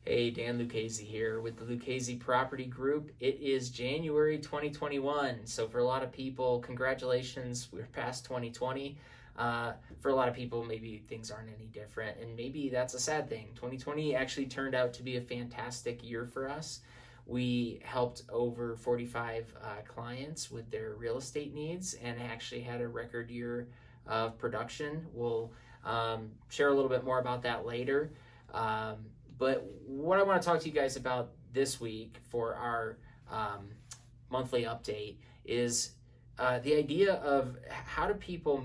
Hey, Dan Lucchese here with the Lucchese Property Group. It is January 2021. So, for a lot of people, congratulations, we're past 2020. For a lot of people, maybe things aren't any different, and maybe that's a sad thing. 2020 actually turned out to be a fantastic year for us. We helped over 45 clients with their real estate needs and actually had a record year of production. We'll share a little bit more about that later. But what I want to talk to you guys about this week for our monthly update is the idea of how do people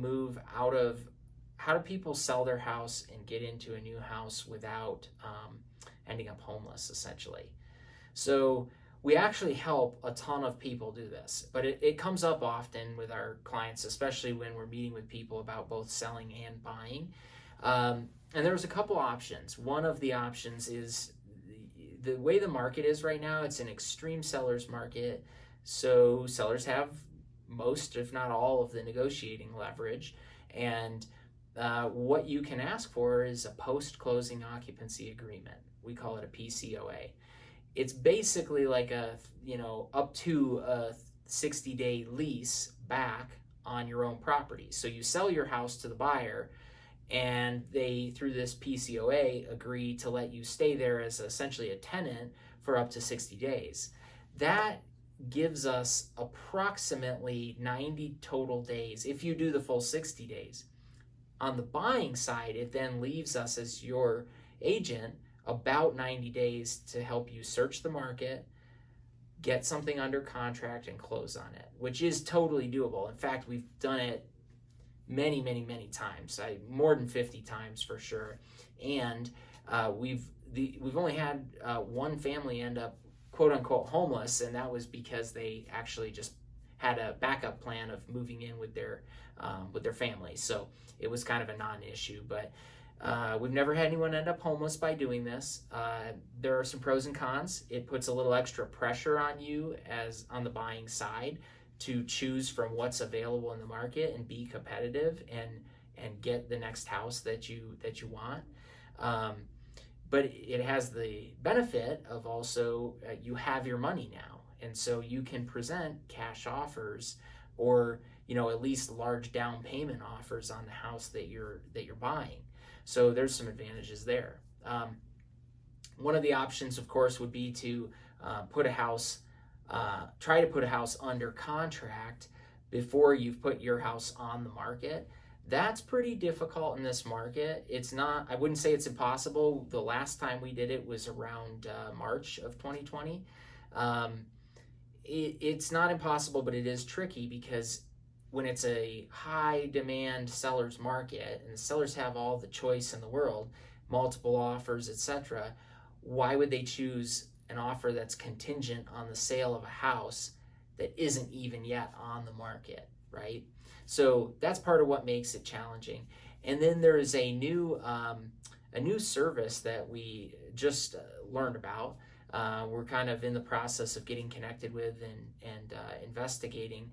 how do people sell their house and get into a new house without ending up homeless, essentially. So we actually help a ton of people do this, but it comes up often with our clients, especially when we're meeting with people about both selling and buying. And there's a couple options. One of the options is the way the market is right now, it's an extreme seller's market. So sellers have most, if not all, of the negotiating leverage. And what you can ask for is a post-closing occupancy agreement. We call it a PCOA. It's basically like up to a 60-day lease back on your own property. So you sell your house to the buyer, and they, through this PCOA, agree to let you stay there as essentially a tenant for up to 60 days. That gives us approximately 90 total days if you do the full 60 days. On the buying side, it then leaves us as your agent about 90 days to help you search the market, get something under contract, and close on it, which is totally doable. In fact, we've done it many times, more than 50 times for sure. And we've only had one family end up quote unquote homeless, and that was because they actually just had a backup plan of moving in with their family. So it was kind of a non-issue, but we've never had anyone end up homeless by doing this. There are some pros and cons. It puts a little extra pressure on you as on the buying side to choose from what's available in the market and be competitive and get the next house that you want. But it has the benefit of also you have your money now, and so you can present cash offers or at least large down payment offers on the house that you're buying. So there's some advantages there. One of the options, of course, would be to try to put a house under contract before you've put your house on the market. That's pretty difficult in this market. It's not, I wouldn't say it's impossible. The last time we did it was around March of 2020. It's not impossible, but it is tricky because when it's a high demand seller's market and the sellers have all the choice in the world, multiple offers, etc., why would they choose an offer that's contingent on the sale of a house that isn't even yet on the market, right? So that's part of what makes it challenging. And then there is a new service that we just learned about. We're kind of in the process of getting connected with and investigating.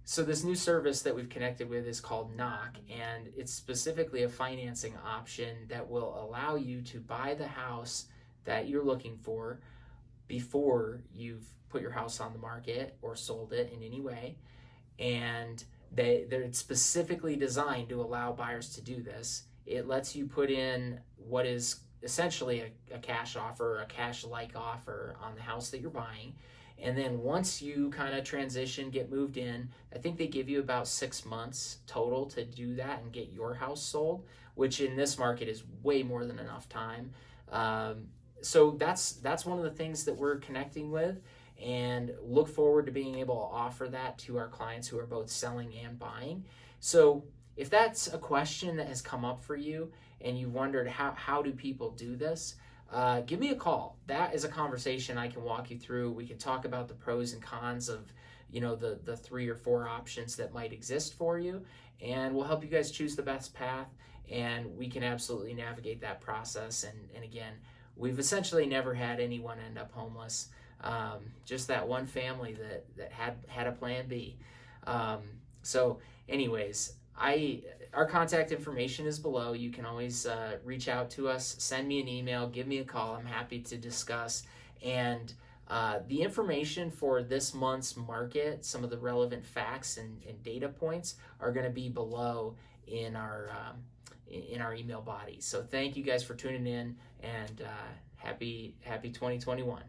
So this new service that we've connected with is called Knock, and it's specifically a financing option that will allow you to buy the house that you're looking for before you've put your house on the market or sold it in any way. And they're specifically designed to allow buyers to do this. It lets you put in what is essentially a cash offer or a cash-like offer on the house that you're buying. And then once you kind of transition, get moved in, I think they give you about 6 months total to do that and get your house sold, which in this market is way more than enough time. So that's one of the things that we're connecting with, and look forward to being able to offer that to our clients who are both selling and buying. So if that's a question that has come up for you and you wondered how do people do this, give me a call. That is a conversation I can walk you through. We can talk about the pros and cons of the 3 or 4 options that might exist for you, and we'll help you guys choose the best path, and we can absolutely navigate that process. And again, we've essentially never had anyone end up homeless. Just that one family that had a plan B. So anyways, our contact information is below. You can always reach out to us, send me an email, give me a call. I'm happy to discuss. And the information for this month's market, some of the relevant facts and data points are going to be below in our email body. So thank you guys for tuning in, and happy 2021.